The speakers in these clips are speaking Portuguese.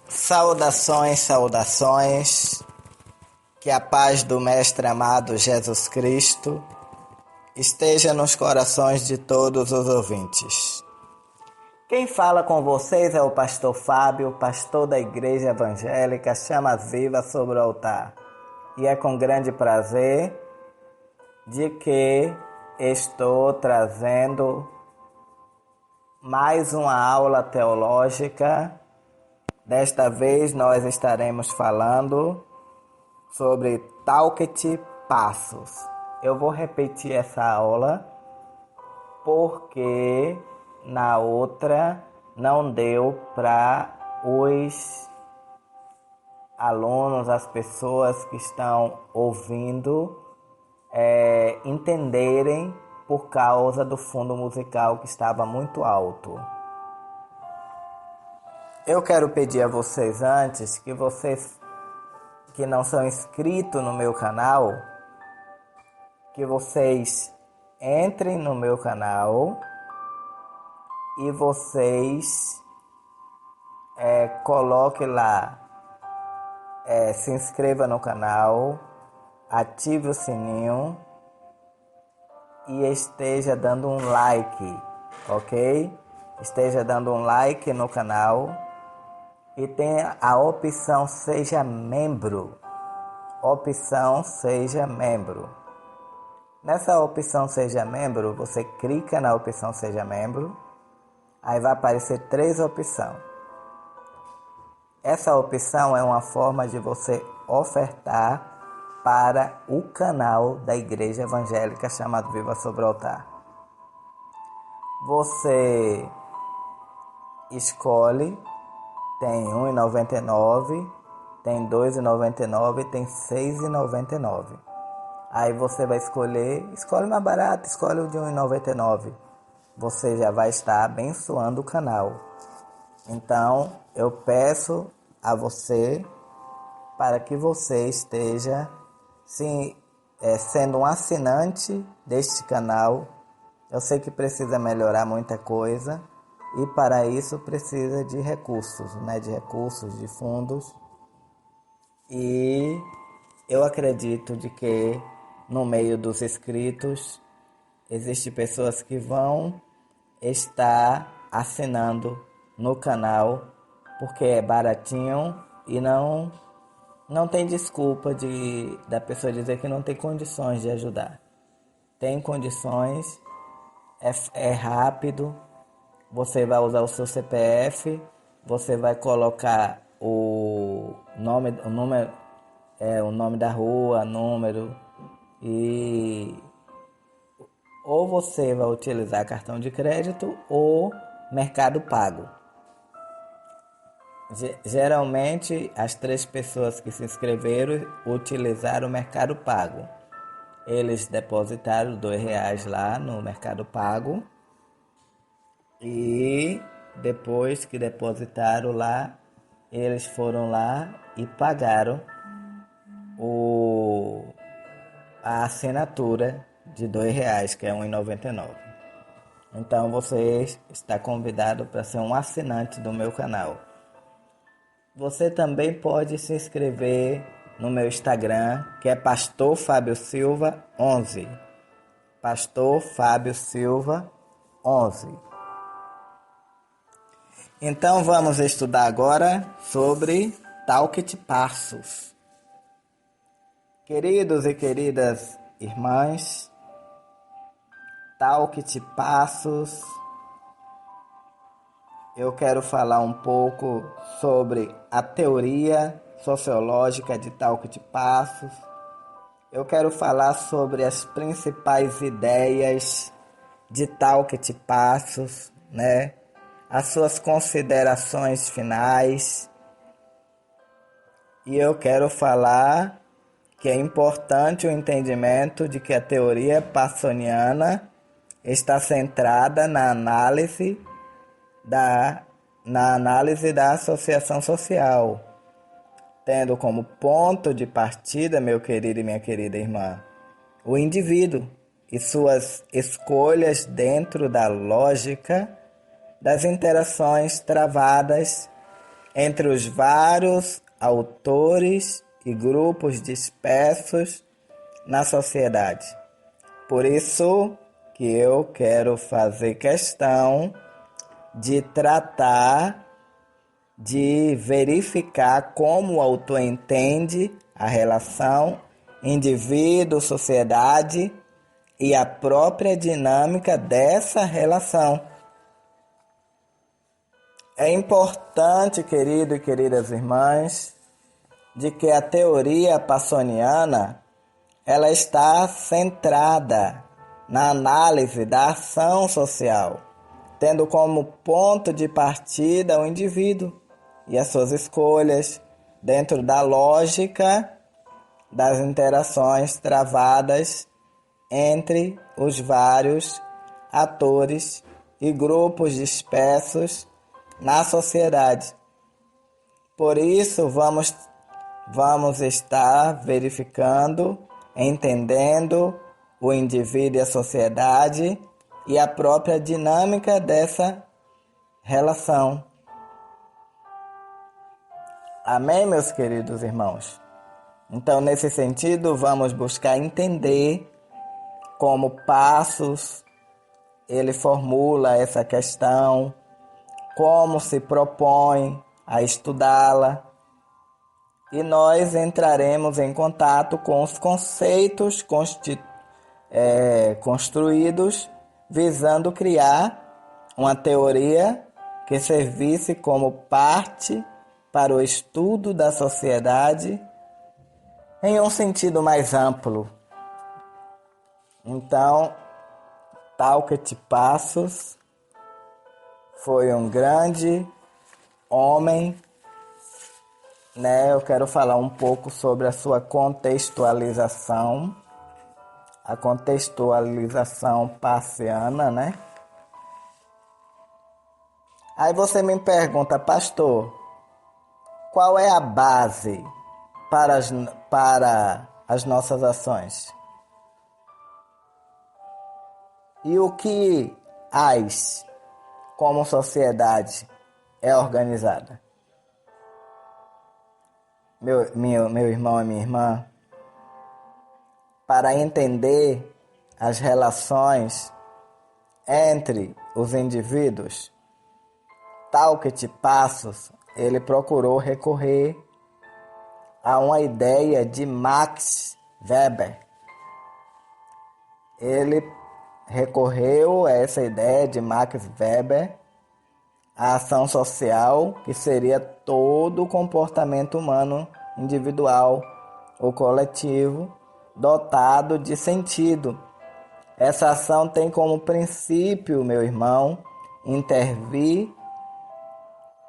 Saudações, saudações, que a paz do Mestre amado Jesus Cristo esteja nos corações de todos os ouvintes. Quem fala com vocês é o pastor Fábio, pastor da Igreja Evangélica Chamas Vivas sobre o Altar. E é com grande prazer de que estou trazendo mais uma aula teológica. Desta vez nós estaremos falando sobre Talket Passos. Eu vou repetir essa aula porque na outra não deu para os alunos, as pessoas que estão ouvindo, entenderem por causa do fundo musical que estava muito alto. Eu quero pedir a vocês antes que vocês que não são inscritos no meu canal, que vocês entrem no meu canal e vocês coloquem lá, se inscreva no canal, ative o sininho e esteja dando um like, ok? Esteja dando um like no canal. E tem a opção Seja Membro. Opção Seja Membro. Nessa opção Seja Membro, você clica na opção Seja Membro. Aí vai aparecer 3 opções. Essa opção é uma forma de você ofertar para o canal da Igreja Evangélica Chamas Vivas sobre o Altar. Você escolhe. Tem R$ 1,99, tem R$ 2,99, tem R$ 6,99. Aí você vai escolhe mais barato, escolhe o de R$ 1,99. Você já vai estar abençoando o canal. Então, eu peço a você para que você esteja sendo um assinante deste canal. Eu sei que precisa melhorar muita coisa. E para isso precisa de recursos, de fundos. E eu acredito de que no meio dos inscritos existem pessoas que vão estar assinando no canal porque é baratinho e não tem desculpa da pessoa dizer que não tem condições de ajudar. Tem condições, é rápido. Você vai usar o seu CPF, você vai colocar o nome da rua, número, e ou você vai utilizar cartão de crédito ou Mercado Pago. Geralmente as 3 pessoas que se inscreveram utilizaram o Mercado Pago. Eles depositaram R$2 lá no Mercado Pago. E depois que depositaram lá, eles foram lá e pagaram a assinatura de R$2, que é R$ 1,99. Então você está convidado para ser um assinante do meu canal. Você também pode se inscrever no meu Instagram, que é Pastor Fábio Silva 11. Pastor Fábio Silva 11. Então vamos estudar agora sobre Talket Passos. Queridos e queridas irmãs, Talket Passos, eu quero falar um pouco sobre a teoria sociológica de Talket Passos. Eu quero falar sobre as principais ideias de Talket Passos, as suas considerações finais. E eu quero falar que é importante o entendimento de que a teoria passoniana está centrada na análise da associação social, tendo como ponto de partida, meu querido e minha querida irmã, o indivíduo e suas escolhas dentro da lógica das interações travadas entre os vários autores e grupos dispersos na sociedade. Por isso que eu quero fazer questão de tratar, de verificar como o autor entende a relação indivíduo-sociedade e a própria dinâmica dessa relação. É importante, querido e queridas irmãs, de que a teoria passoniana ela está centrada na análise da ação social, tendo como ponto de partida o indivíduo e as suas escolhas dentro da lógica das interações travadas entre os vários atores e grupos dispersos na sociedade. Por isso, vamos estar verificando, entendendo o indivíduo e a sociedade e a própria dinâmica dessa relação. Amém, meus queridos irmãos? Então, nesse sentido, vamos buscar entender como Passos ele formula essa questão, como se propõe a estudá-la, e nós entraremos em contato com os conceitos construídos visando criar uma teoria que servisse como parte para o estudo da sociedade em um sentido mais amplo. Então, Talcott Passos foi um grande homem, né? Eu quero falar um pouco sobre a sua contextualização, a contextualização passiana, né? Aí você me pergunta, pastor, qual é a base para as nossas ações? E o que como sociedade é organizada? Meu irmão e minha irmã, para entender as relações entre os indivíduos, Talcott Passos ele procurou recorrer a uma ideia de Max Weber. Ele recorreu a essa ideia de Max Weber, a ação social, que seria todo o comportamento humano individual ou coletivo, dotado de sentido. Essa ação tem como princípio, meu irmão, intervir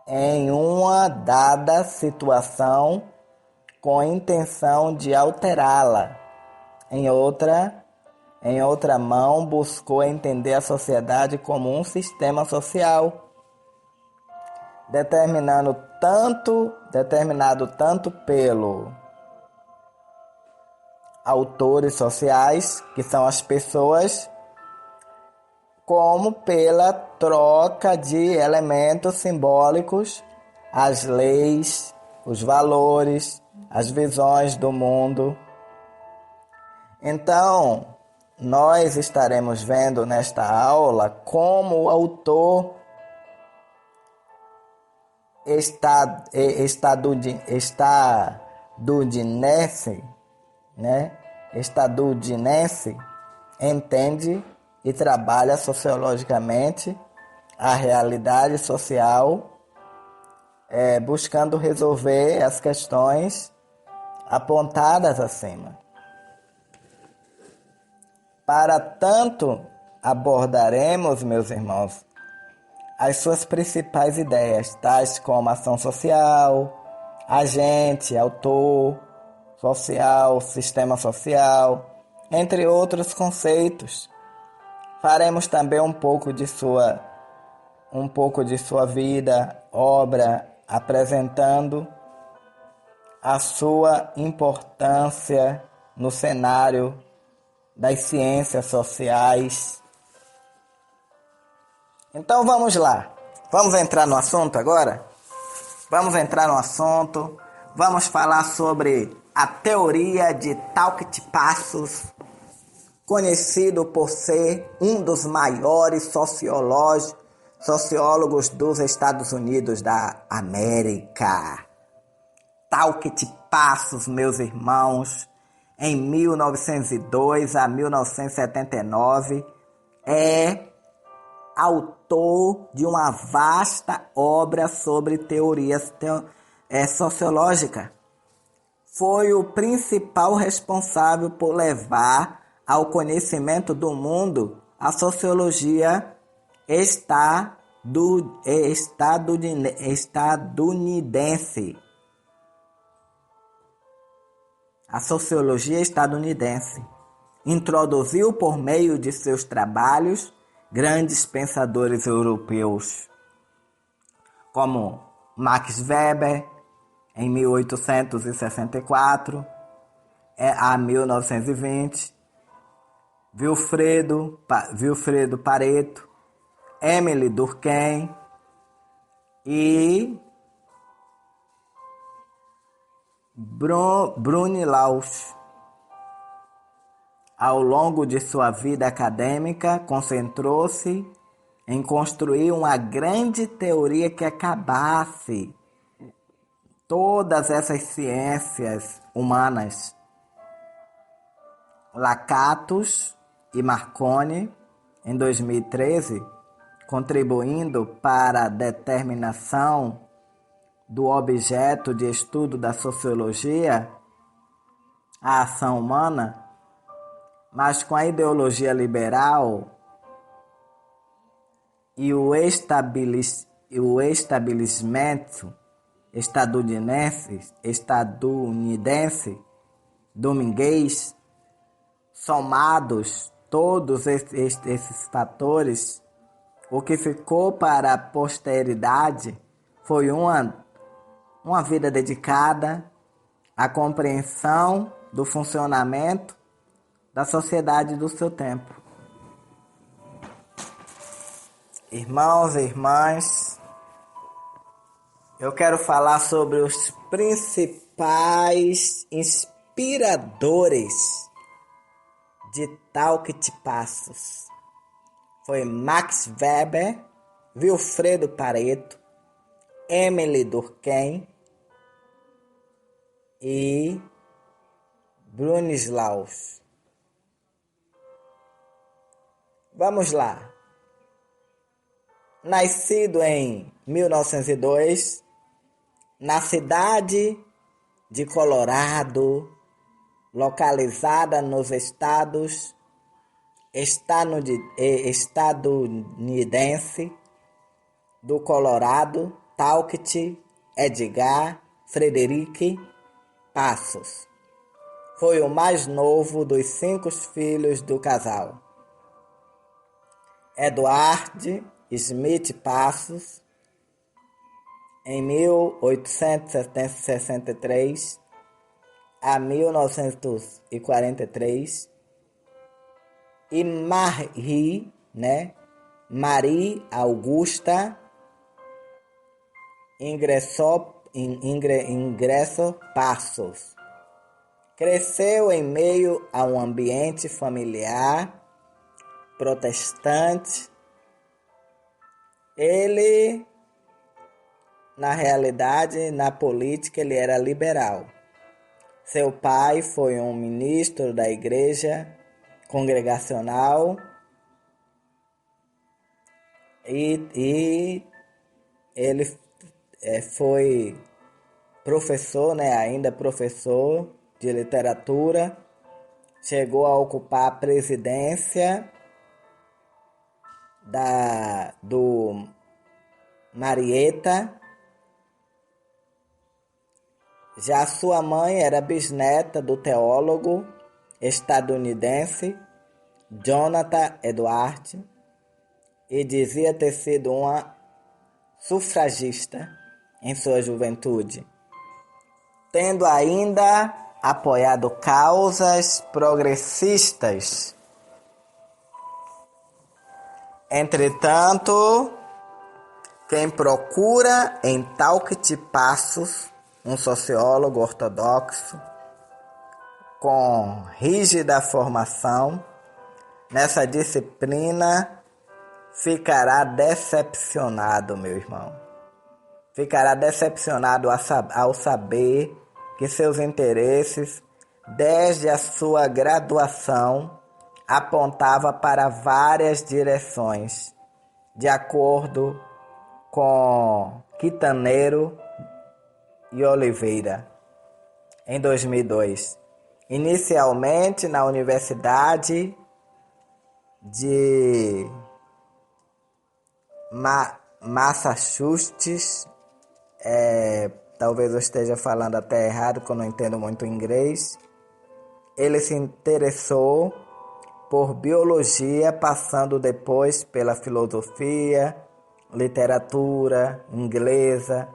em uma dada situação com a intenção de alterá-la. Em outra mão, buscou entender a sociedade como um sistema social, determinado tanto pelo autores sociais, que são as pessoas, como pela troca de elementos simbólicos, as leis, os valores, as visões do mundo. Então, nós estaremos vendo nesta aula como o autor estadunidense entende e trabalha sociologicamente a realidade social, buscando resolver as questões apontadas acima. Para tanto, abordaremos, meus irmãos, as suas principais ideias, tais como ação social, agente, autor social, sistema social, entre outros conceitos. Faremos também um pouco de sua vida, obra, apresentando a sua importância no cenário das ciências sociais. Então vamos lá. Vamos entrar no assunto agora? Vamos entrar no assunto. Vamos falar sobre a teoria de Taukit Passos, conhecido por ser um dos maiores sociólogos dos Estados Unidos da América. Taukit Passos, meus irmãos, em 1902 a 1979, é autor de uma vasta obra sobre teorias sociológicas. Foi o principal responsável por levar ao conhecimento do mundo a sociologia estadunidense. A sociologia estadunidense. Introduziu por meio de seus trabalhos grandes pensadores europeus, como Max Weber, em 1864 a 1920, Vilfredo Pareto, Émile Durkheim e Brunislaus. Ao longo de sua vida acadêmica, concentrou-se em construir uma grande teoria que acabasse todas essas ciências humanas. Lakatos e Marconi, em 2013, contribuindo para a determinação do objeto de estudo da sociologia, a ação humana, mas com a ideologia liberal e o estabelecimento estadunidense dominguês, somados todos esses fatores, o que ficou para a posteridade foi uma vida dedicada à compreensão do funcionamento da sociedade do seu tempo. Irmãos e irmãs, eu quero falar sobre os principais inspiradores de Taukit Passos. Foi Max Weber, Vilfredo Pareto, Émile Durkheim e Brunislaus. Vamos lá. Nascido em 1902, na cidade de Colorado, localizada nos estados estadunidense do Colorado, Taukit Edgar Frederic Passos foi o mais novo dos 5 filhos do casal. Edward Smith Passos, em 1863 a 1943, e Marie Augusta Ingresso Passos. Cresceu em meio a um ambiente familiar protestante. Ele, na realidade, na política, ele era liberal. Seu pai foi um ministro da igreja congregacional e ele foi professor, ainda professor de literatura. Chegou a ocupar a presidência do Marietta. Já sua mãe era bisneta do teólogo estadunidense Jonathan Edwards e dizia ter sido uma sufragista em sua juventude, tendo ainda apoiado causas progressistas. Entretanto, Quem procura em Talquete Passos, um sociólogo ortodoxo, com rígida formação, nessa disciplina ficará decepcionado, meu irmão. Ficará decepcionado ao saber que seus interesses, desde a sua graduação, apontava para várias direções, de acordo com Quitaneiro e Oliveira, em 2002. Inicialmente na Universidade de Massachusetts, talvez eu esteja falando até errado, porque eu não entendo muito inglês. Ele se interessou por biologia, passando depois pela filosofia, literatura inglesa,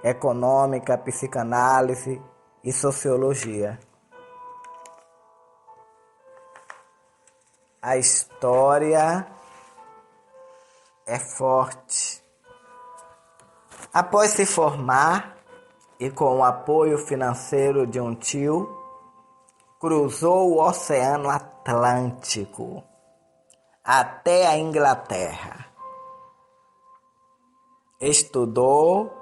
econômica, psicanálise e sociologia. A história é forte. Após se formar e com o apoio financeiro de um tio, cruzou o Oceano Atlântico até a Inglaterra. Estudou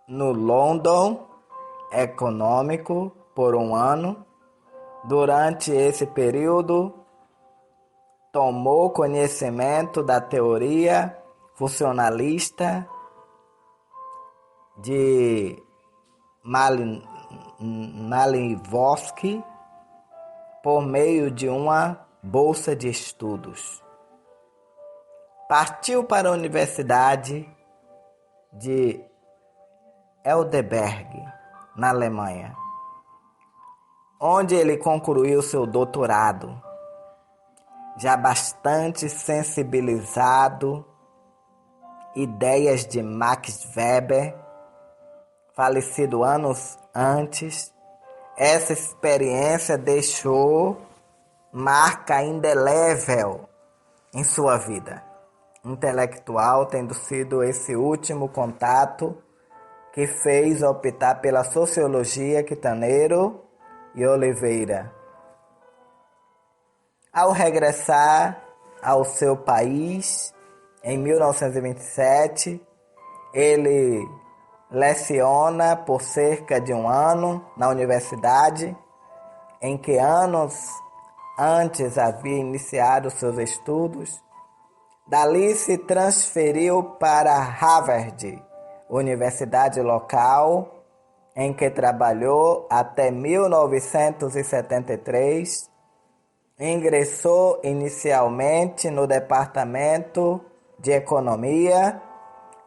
no London Econômico por um ano. Durante esse período, tomou conhecimento da teoria funcionalista de Malinowski por meio de uma bolsa de estudos. Partiu para a Universidade de Heidelberg, na Alemanha, onde ele concluiu seu doutorado, já bastante sensibilizado, ideias de Max Weber, falecido anos antes. Essa experiência deixou marca indelével em sua vida intelectual, tendo sido esse último contato que fez optar pela sociologia Quitaneiro e Oliveira. Ao regressar ao seu país, em 1927, ele leciona por cerca de um ano na universidade, em que anos antes havia iniciado seus estudos. Dali se transferiu para Harvard, universidade local, em que trabalhou até 1973. Ingressou inicialmente no Departamento de Economia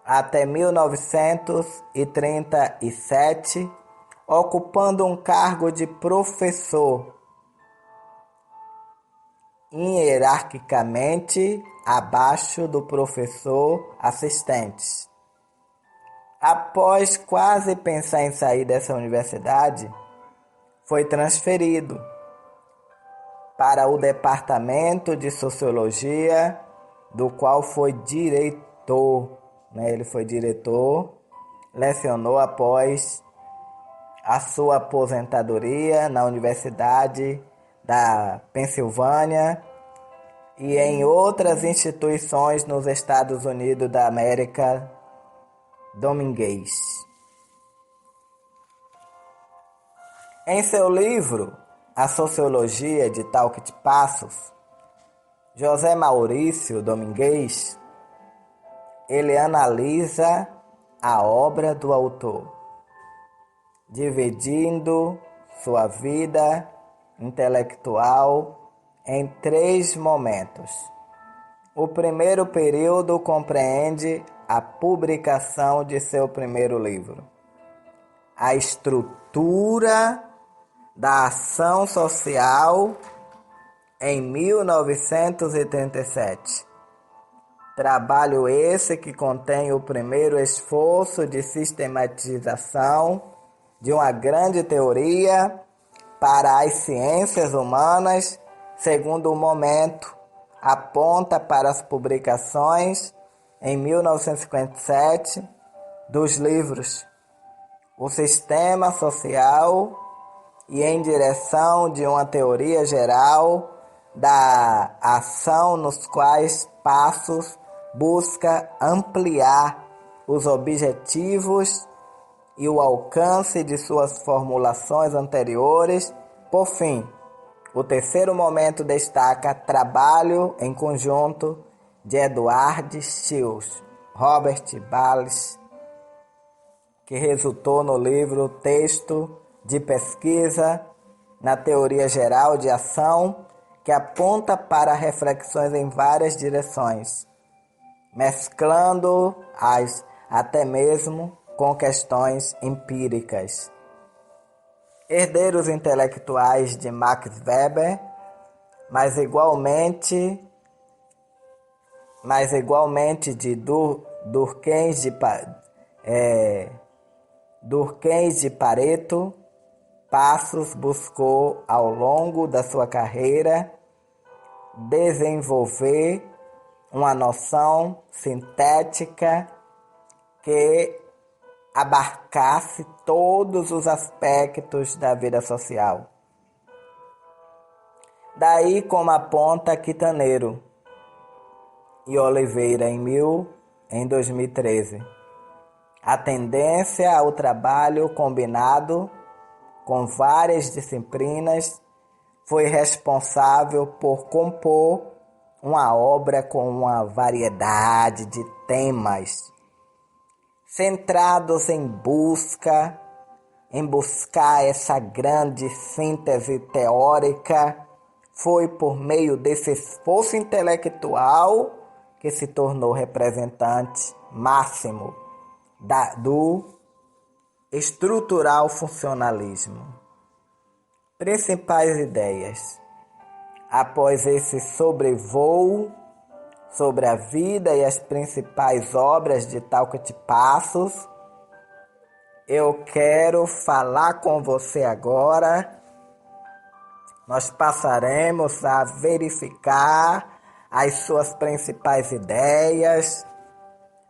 até 1937, ocupando um cargo de professor, hierarquicamente abaixo do professor assistente. Após quase pensar em sair dessa universidade, foi transferido para o Departamento de Sociologia, do qual foi diretor. Ele foi diretor, lecionou após a sua aposentadoria na Universidade da Pensilvânia e em outras instituições nos Estados Unidos da América Domingues. Em seu livro A Sociologia de Talquete Passos, José Maurício Domingues, ele analisa a obra do autor, dividindo sua vida intelectual em 3 momentos. O primeiro período compreende a publicação de seu primeiro livro, a estrutura da ação social, em 1937. Trabalho esse que contém o primeiro esforço de sistematização de uma grande teoria para as ciências humanas. Segundo momento, aponta para as publicações em 1957 dos livros O Sistema Social e em direção de uma teoria geral da ação, nos quais passos busca ampliar os objetivos e o alcance de suas formulações anteriores. Por fim, o terceiro momento destaca trabalho em conjunto de Edward Shields, Robert Bales, que resultou no livro Texto de Pesquisa na Teoria Geral de Ação, que aponta para reflexões em várias direções, mesclando-as até mesmo com questões empíricas. Herdeiros intelectuais de Max Weber, mas igualmente de Durkheim de Pareto, Passos buscou ao longo da sua carreira desenvolver uma noção sintética que abarcasse todos os aspectos da vida social. Daí, como aponta Quitaneiro e Oliveira em 2013, a tendência ao trabalho combinado com várias disciplinas foi responsável por compor uma obra com uma variedade de temas centrados em buscar essa grande síntese teórica. Foi por meio desse esforço intelectual que se tornou representante máximo do estrutural funcionalismo. Principais ideias. Após esse sobrevoo sobre a vida e as principais obras de Talcott Passos, eu quero falar com você agora. Nós passaremos a verificar as suas principais ideias.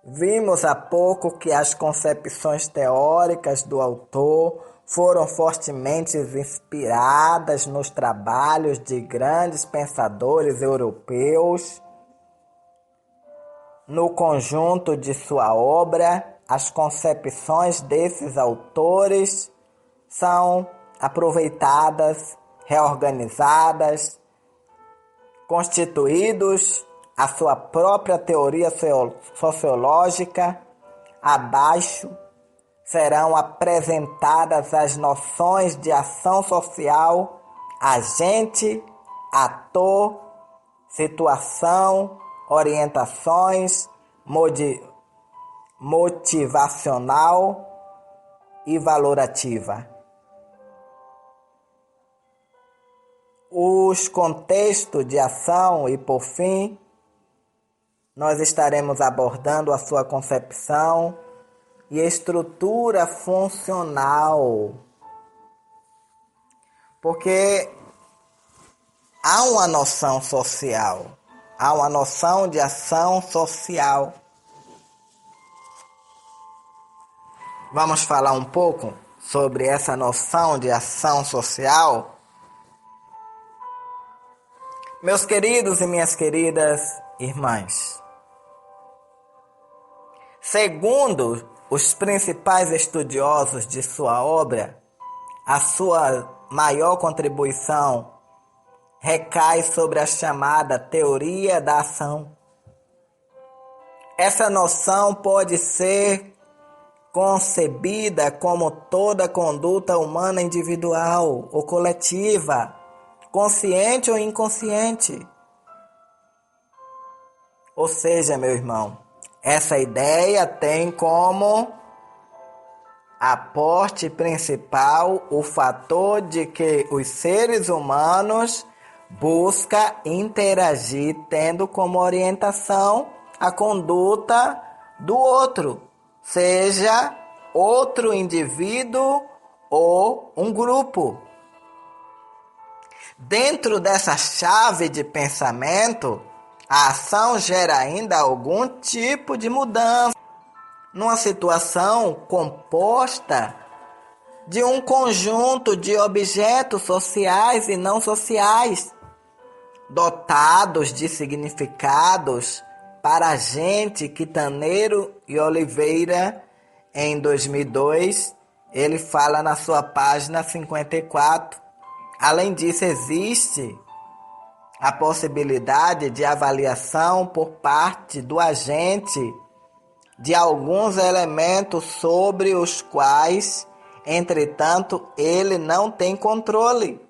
Vimos há pouco que as concepções teóricas do autor foram fortemente inspiradas nos trabalhos de grandes pensadores europeus. No conjunto de sua obra, as concepções desses autores são aproveitadas, reorganizadas, constituídos a sua própria teoria sociológica. Abaixo serão apresentadas as noções de ação social, agente, ator, situação, orientações, motivacional e valorativa. Os contextos de ação e, por fim, nós estaremos abordando a sua concepção e estrutura funcional. Porque há uma noção social, há uma noção de ação social. Vamos falar um pouco sobre essa noção de ação social? Meus queridos e minhas queridas irmãs, segundo os principais estudiosos de sua obra, a sua maior contribuição recai sobre a chamada teoria da ação. Essa noção pode ser concebida como toda conduta humana individual ou coletiva, consciente ou inconsciente. Ou seja, meu irmão, essa ideia tem como aporte principal o fator de que os seres humanos buscam interagir tendo como orientação a conduta do outro, seja outro indivíduo ou um grupo. Dentro dessa chave de pensamento, A ação gera ainda algum tipo de mudança numa situação composta de um conjunto de objetos sociais e não sociais, dotados de significados para a gente. Quitaneiro e Oliveira, em 2002, ele fala na sua página 54. Além disso, existe a possibilidade de avaliação por parte do agente de alguns elementos sobre os quais, entretanto, ele não tem controle,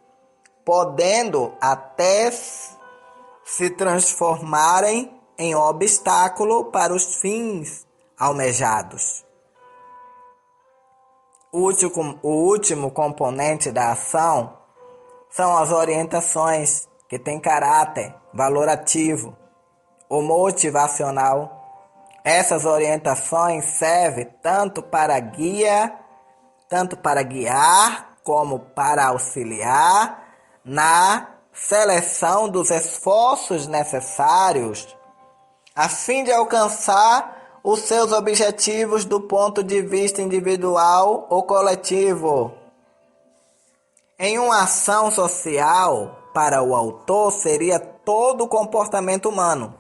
podendo até se transformarem em obstáculo para os fins almejados. O último componente da ação são as orientações, que têm caráter valorativo ou motivacional. Essas orientações servem tanto para guiar como para auxiliar na seleção dos esforços necessários a fim de alcançar os seus objetivos do ponto de vista individual ou coletivo. Em uma ação social, para o autor, seria todo o comportamento humano.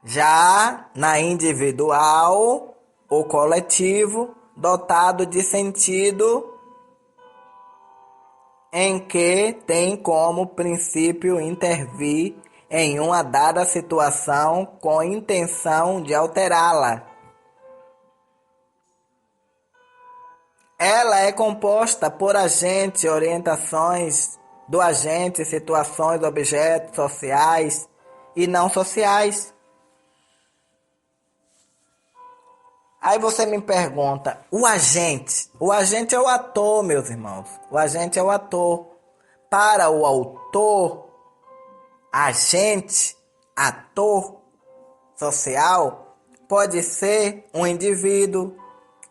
Já na individual ou coletivo, dotado de sentido, em que tem como princípio intervir em uma dada situação com intenção de alterá-la. Ela é composta por agentes, orientações do agente, situações, objetos sociais e não sociais. Aí você me pergunta, o agente é o ator, meus irmãos. O agente é o ator. Para o autor, agente, ator social, pode ser um indivíduo,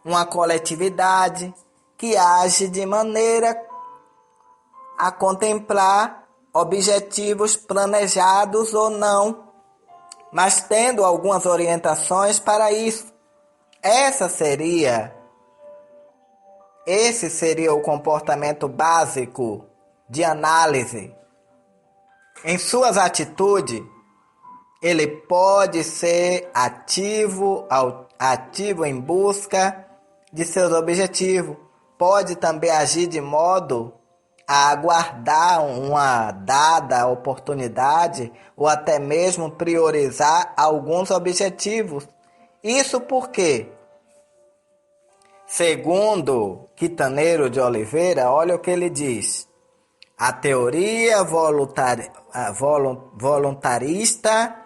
uma coletividade que age de maneira a contemplar objetivos planejados ou não, mas tendo algumas orientações para isso. Esse seria o comportamento básico de análise. Em suas atitudes, ele pode ser ativo em busca de seus objetivos. Pode também agir de modo a aguardar uma dada oportunidade ou até mesmo priorizar alguns objetivos. Isso porque, segundo Quitaneiro de Oliveira, olha o que ele diz. A teoria voluntarista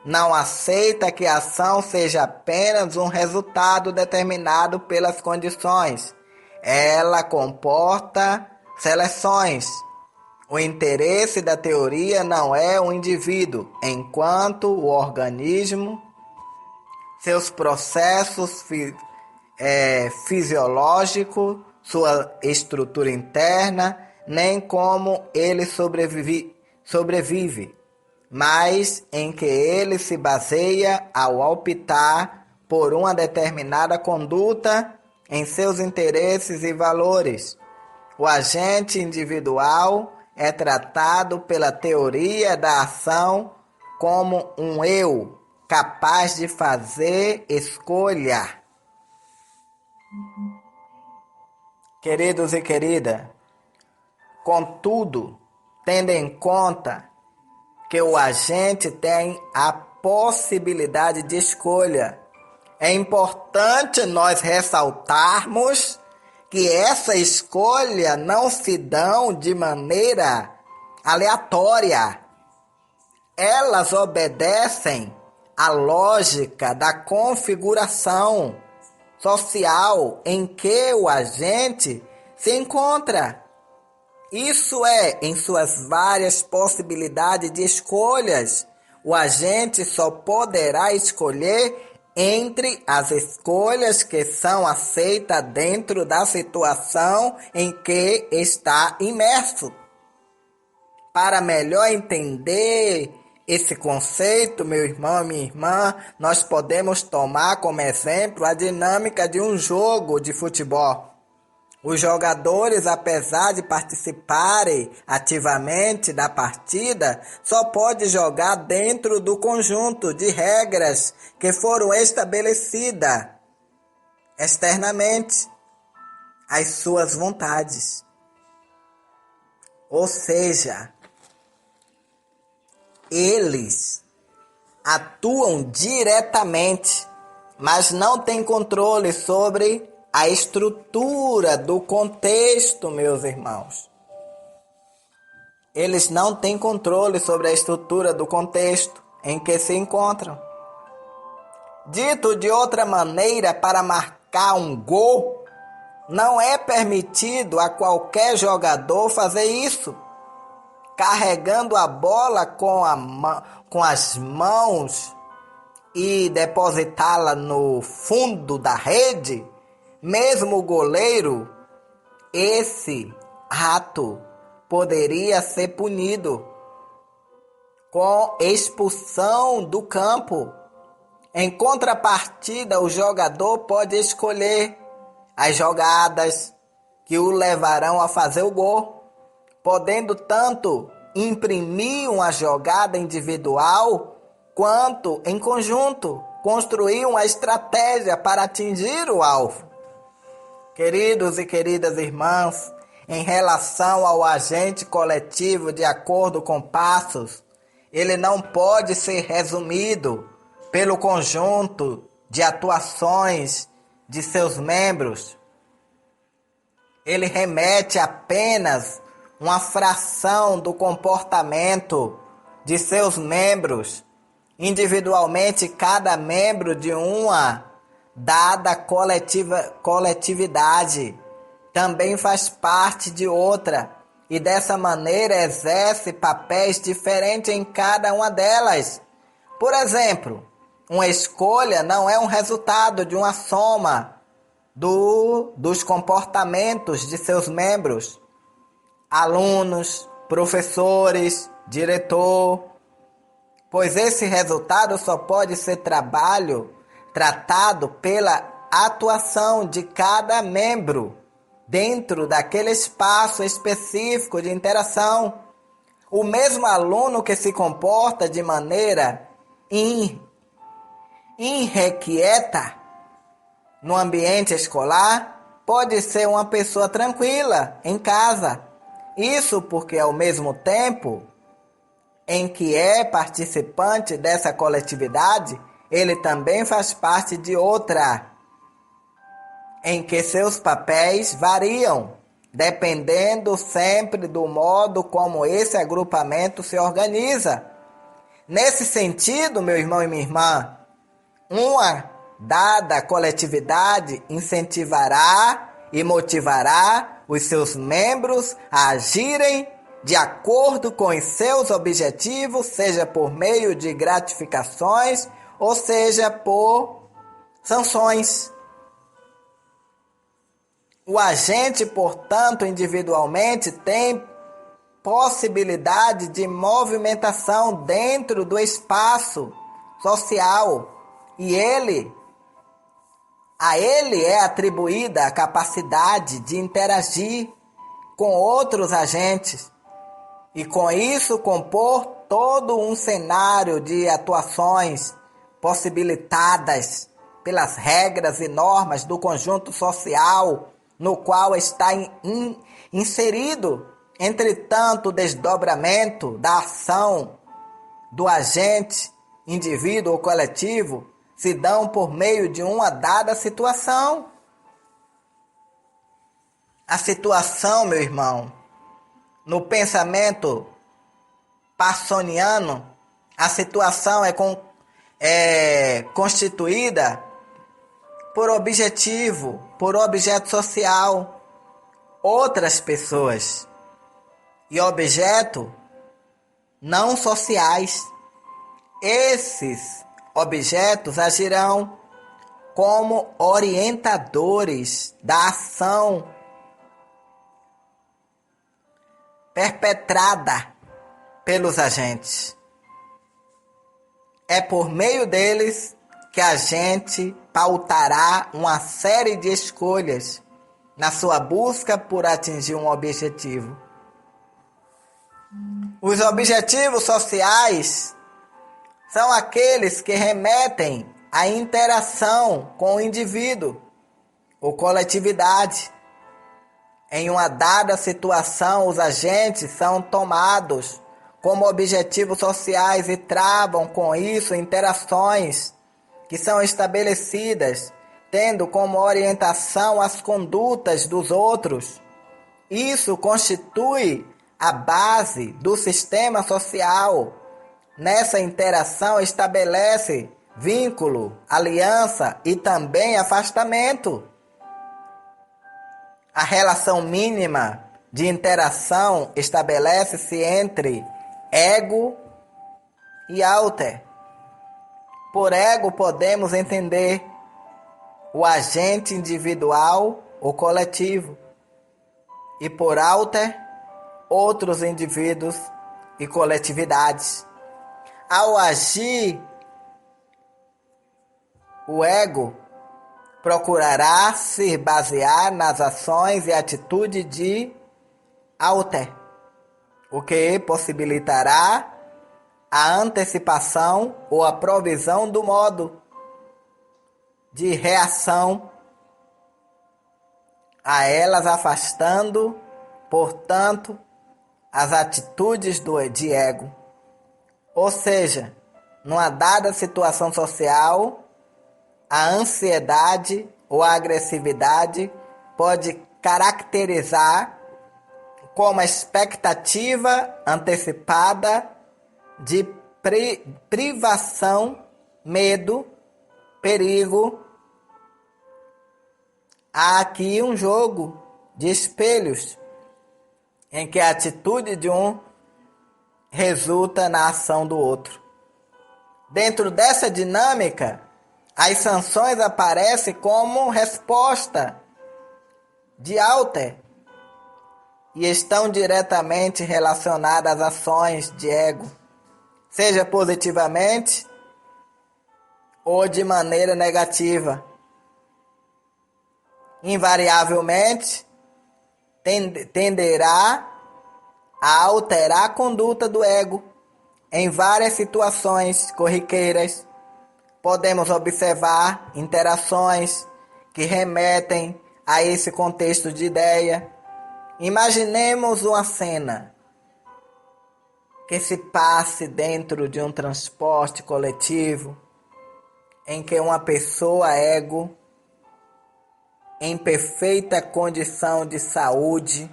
não aceita que a ação seja apenas um resultado determinado pelas condições. Ela comporta seleções. O interesse da teoria não é o indivíduo, enquanto o organismo, seus processos fisiológicos, sua estrutura interna, nem como ele sobrevive, mas em que ele se baseia ao optar por uma determinada conduta em seus interesses e valores. O agente individual é tratado pela teoria da ação como um eu capaz de fazer escolha. Queridos e queridas, contudo, tendo em conta que o agente tem a possibilidade de escolha, é importante nós ressaltarmos que essa escolha não se dão de maneira aleatória. Elas obedecem à lógica da configuração social em que o agente se encontra. Isso é, em suas várias possibilidades de escolhas, o agente só poderá escolher entre as escolhas que são aceitas dentro da situação em que está imerso. Para melhor entender Esse conceito, meu irmão e minha irmã, nós podemos tomar como exemplo a dinâmica de um jogo de futebol. Os jogadores, apesar de participarem ativamente da partida, só podem jogar dentro do conjunto de regras que foram estabelecidas externamente às suas vontades. Ou seja, eles atuam diretamente, mas não têm controle sobre a estrutura do contexto, meus irmãos. Eles não têm controle sobre a estrutura do contexto em que se encontram. Dito de outra maneira, para marcar um gol, não é permitido a qualquer jogador fazer isso, carregando a bola com as mãos e depositá-la no fundo da rede. Mesmo o goleiro, esse ato poderia ser punido com expulsão do campo. Em contrapartida, o jogador pode escolher as jogadas que o levarão a fazer o gol, podendo tanto imprimir uma jogada individual quanto, em conjunto, construir uma estratégia para atingir o alvo. Queridos e queridas irmãs, em relação ao agente coletivo de acordo com Passos, ele não pode ser resumido pelo conjunto de atuações de seus membros. Ele remete apenas uma fração do comportamento de seus membros. Individualmente, cada membro de uma dada coletividade também faz parte de outra e dessa maneira exerce papéis diferentes em cada uma delas. Por exemplo, uma escolha não é um resultado de uma soma dos comportamentos de seus membros, alunos, professores, diretor, pois esse resultado só pode ser tratado pela atuação de cada membro dentro daquele espaço específico de interação. O mesmo aluno que se comporta de maneira irrequieta no ambiente escolar pode ser uma pessoa tranquila em casa. Isso porque, ao mesmo tempo em que é participante dessa coletividade, ele também faz parte de outra, em que seus papéis variam, dependendo sempre do modo como esse agrupamento se organiza. Nesse sentido, meu irmão e minha irmã, uma dada coletividade incentivará e motivará os seus membros a agirem de acordo com os seus objetivos, seja por meio de gratificações ou seja por sanções. O agente, portanto, individualmente tem possibilidade de movimentação dentro do espaço social e a ele é atribuída a capacidade de interagir com outros agentes e com isso compor todo um cenário de atuações possibilitadas pelas regras e normas do conjunto social no qual está inserido. Entretanto, o desdobramento da ação do agente, indivíduo ou coletivo, se dão por meio de uma dada situação. A situação, meu irmão, no pensamento passoniano, a situação é constituída por objetivo, por objeto social, outras pessoas, e objeto não sociais. Esses objetos agirão como orientadores da ação perpetrada pelos agentes. é por meio deles que a gente pautará uma série de escolhas na sua busca por atingir um objetivo. Os objetivos sociais são aqueles que remetem à interação com o indivíduo ou coletividade. Em uma dada situação, os agentes são tomados como objetivos sociais e travam com isso interações que são estabelecidas, tendo como orientação as condutas dos outros. Isso constitui a base do sistema social. Nessa interação estabelece vínculo, aliança e também afastamento. A relação mínima de interação estabelece-se entre ego e alter. Por ego podemos entender o agente individual ou coletivo, e por alter, outros indivíduos e coletividades. Ao agir, o ego procurará se basear nas ações e atitudes de alter, o que possibilitará a antecipação ou a provisão do modo de reação a elas, afastando, portanto, as atitudes de ego. Ou seja, numa dada situação social, a ansiedade ou a agressividade pode caracterizar como a expectativa antecipada de privação, medo, perigo. Há aqui um jogo de espelhos em que a atitude de um resulta na ação do outro. Dentro dessa dinâmica, as sanções aparecem como resposta de alter e estão diretamente relacionadas às ações de ego, seja positivamente ou de maneira negativa. Invariavelmente, tenderá a alterar a conduta do ego em várias situações corriqueiras. Podemos observar interações que remetem a esse contexto de ideia. Imaginemos uma cena que se passe dentro de um transporte coletivo em que uma pessoa ego, em perfeita condição de saúde,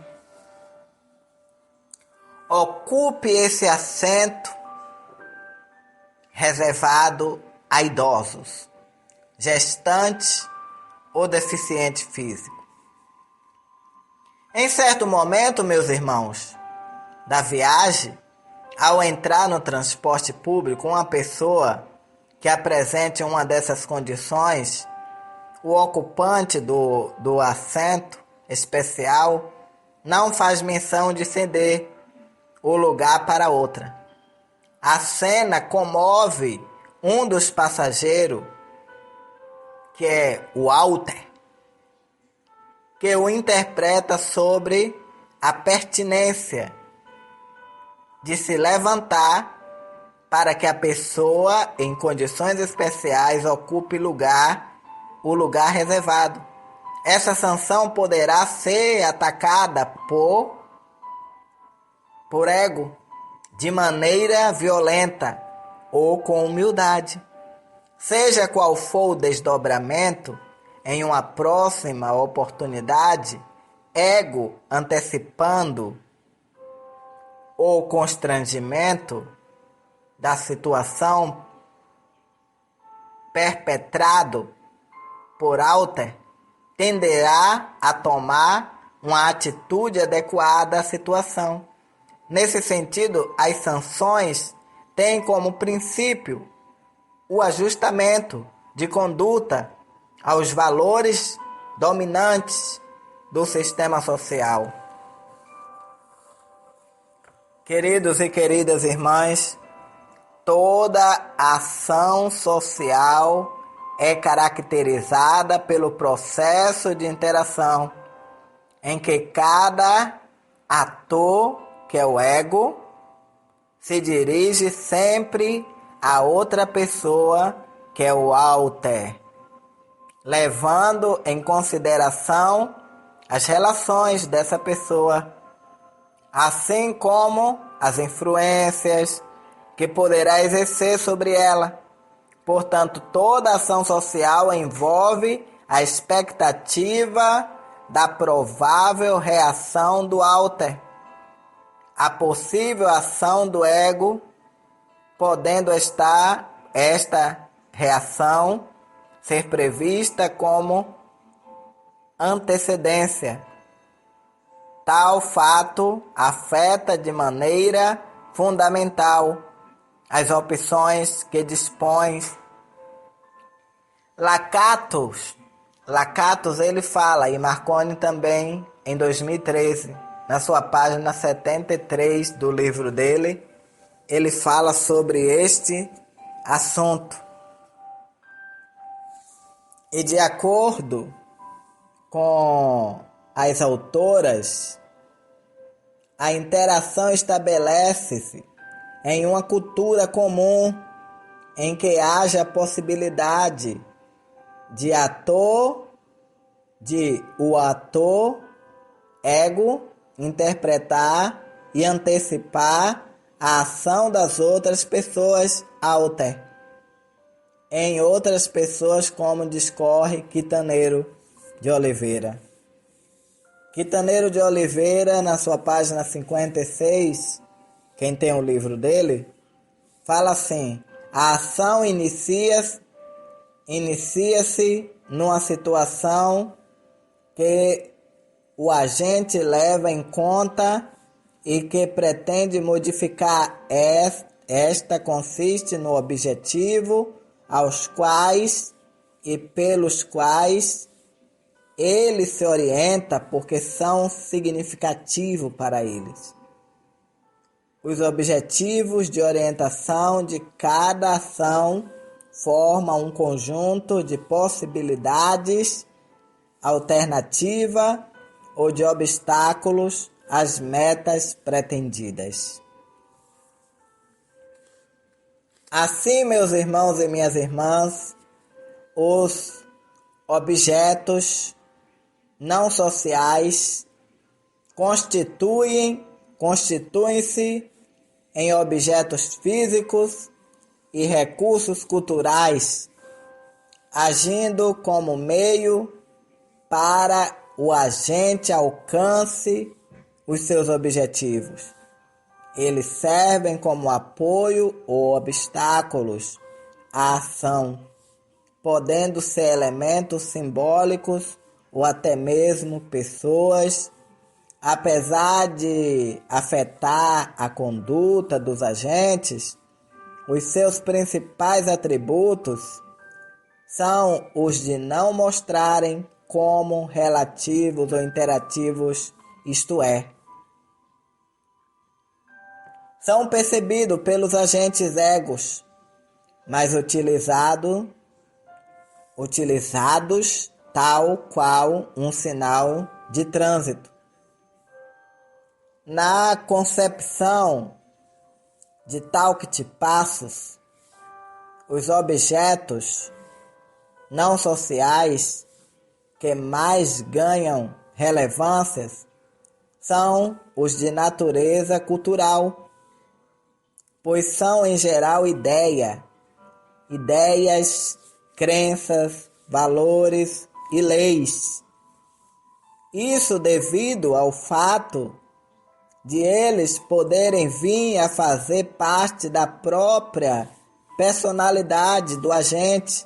ocupe esse assento reservado a idosos, gestantes ou deficiente físico. Em certo momento, meus irmãos, da viagem, ao entrar no transporte público, uma pessoa que apresente uma dessas condições, o ocupante do assento especial não faz menção de ceder o lugar para outra. A cena comove um dos passageiros, que é o alter, que o interpreta sobre a pertinência de se levantar para que a pessoa em condições especiais ocupe o lugar reservado. Essa sanção poderá ser atacada por ego, de maneira violenta ou com humildade. Seja qual for o desdobramento, em uma próxima oportunidade, ego antecipando ou constrangimento da situação perpetrado por alter, tenderá a tomar uma atitude adequada à situação. Nesse sentido, as sanções têm como princípio o ajustamento de conduta aos valores dominantes do sistema social. Queridos e queridas irmãs, Toda ação social é caracterizada pelo processo de interação em que cada ator, que é o ego, se dirige sempre a outra pessoa, que é o alter, levando em consideração as relações dessa pessoa, assim como as influências que poderá exercer sobre ela. Portanto, toda ação social envolve a expectativa da provável reação do alter, a possível ação do ego, podendo esta reação ser prevista como antecedência. Tal fato afeta de maneira fundamental as opções que dispõe. Lakatos ele fala, e Marconi também, em 2013, na sua página 73 do livro dele, ele fala sobre este assunto. E de acordo com as autoras, a interação estabelece-se em uma cultura comum em que haja a possibilidade de o ator ego interpretar e antecipar a ação das outras pessoas alter em outras pessoas, como discorre Quitaneiro de Oliveira. Quitaneiro de Oliveira, na sua página 56, quem tem o livro dele, fala assim: a ação inicia-se numa situação que o agente leva em conta e que pretende modificar. Esta consiste no objetivo aos quais e pelos quais ele se orienta, porque são significativos para eles. Os objetivos de orientação de cada ação formam um conjunto de possibilidades alternativa ou de obstáculos às metas pretendidas. Assim, meus irmãos e minhas irmãs, os objetos não sociais constituem-se em objetos físicos e recursos culturais, agindo como meio para o agente alcance os seus objetivos. Eles servem como apoio ou obstáculos à ação, podendo ser elementos simbólicos ou até mesmo pessoas. Apesar de afetar a conduta dos agentes, os seus principais atributos são os de não mostrarem como relativos ou interativos, isto é, são percebidos pelos agentes egos, mas utilizados tal qual um sinal de trânsito. Na concepção de Talkit-Passos, os objetos não sociais que mais ganham relevância são os de natureza cultural, pois são em geral ideias, crenças, valores e leis. Isso devido ao fato de eles poderem vir a fazer parte da própria personalidade do agente,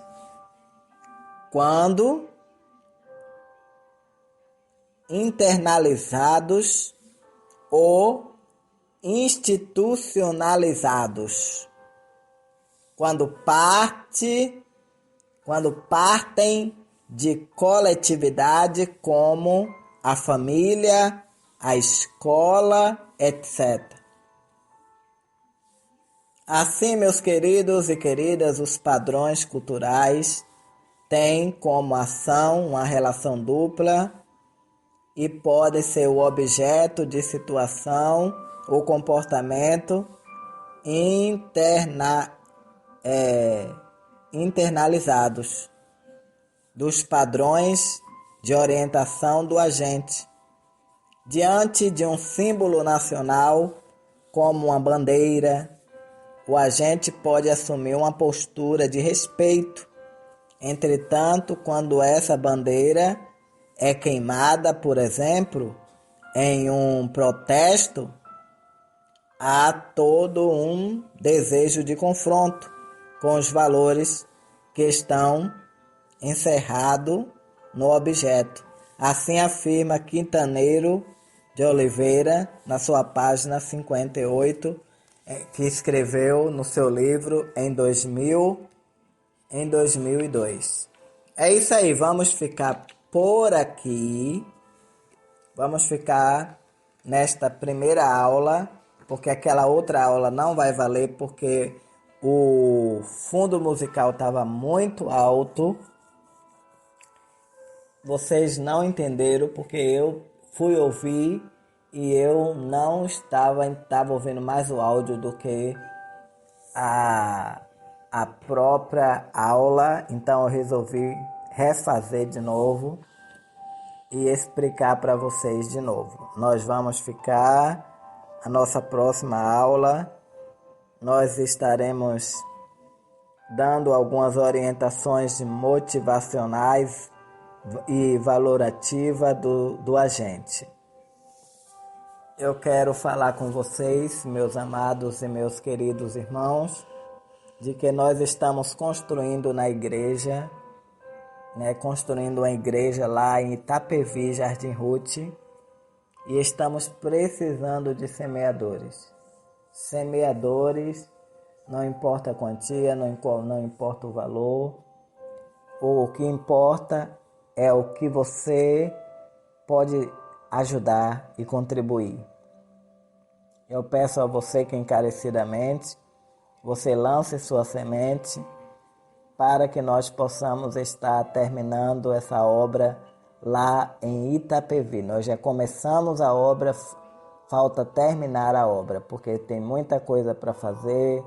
quando internalizados ou institucionalizados, quando partem de coletividade como a família, a escola, etc. Assim, meus queridos e queridas, os padrões culturais têm como ação uma relação dupla e pode ser o objeto de situação ou comportamento internalizados dos padrões de orientação do agente. Diante de um símbolo nacional, como uma bandeira, o agente pode assumir uma postura de respeito. Entretanto, quando essa bandeira é queimada, por exemplo, em um protesto, há todo um desejo de confronto com os valores que estão encerrados no objeto. Assim afirma Quintaneiro de Oliveira na sua página 58, que escreveu no seu livro em 2002. É isso aí, vamos ficar por aqui. Vamos ficar nesta primeira aula, porque aquela outra aula não vai valer, porque o fundo musical estava muito alto. Vocês não entenderam, porque eu fui ouvir e eu não estava ouvindo mais o áudio do que a própria aula. Então eu resolvi refazer de novo e explicar para vocês de novo. Nós vamos ficar, a nossa próxima aula, nós estaremos dando algumas orientações motivacionais e valorativa do agente. Eu quero falar com vocês, meus amados e meus queridos irmãos, de que nós estamos construindo na igreja, construindo uma igreja lá em Itapevi, Jardim Ruth, e estamos precisando de semeadores. Semeadores, não importa a quantia, não importa o valor, o que importa é o que você pode ajudar e contribuir. Eu peço a você que encarecidamente você lance sua semente para que nós possamos estar terminando essa obra lá em Itapevi. Nós já começamos a obra, falta terminar a obra, porque tem muita coisa para fazer,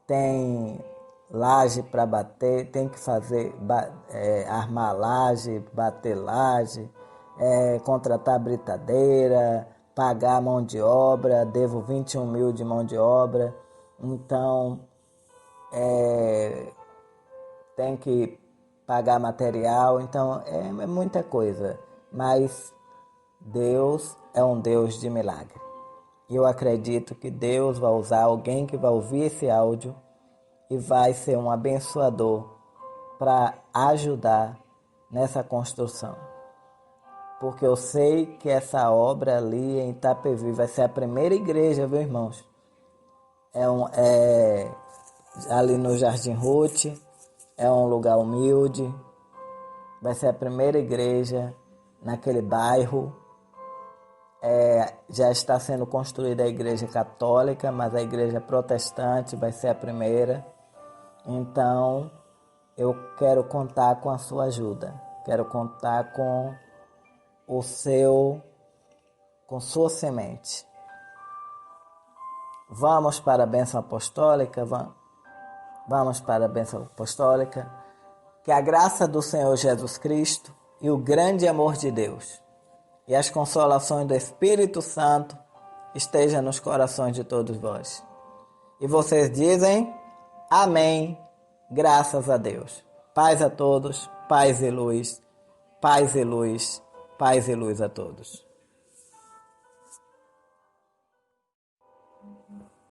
tem laje para bater, tem que fazer, armar laje, bater laje, contratar britadeira, pagar mão de obra, devo 21 mil de mão de obra, então tem que pagar material, então é muita coisa, mas Deus é um Deus de milagre. E eu acredito que Deus vai usar alguém que vai ouvir esse áudio e vai ser um abençoador para ajudar nessa construção. Porque eu sei que essa obra ali em Itapevi vai ser a primeira igreja, viu, irmãos? Ali no Jardim Ruth, é um lugar humilde, vai ser a primeira igreja naquele bairro. Já está sendo construída a igreja católica, mas a igreja protestante vai ser a primeira. Então, eu quero contar com a sua ajuda, quero contar com sua semente. Vamos para a bênção apostólica, vamos para a bênção apostólica. Que a graça do Senhor Jesus Cristo e o grande amor de Deus e as consolações do Espírito Santo estejam nos corações de todos vós. E vocês dizem, amém, graças a Deus. Paz a todos, paz e luz, paz e luz, paz e luz a todos.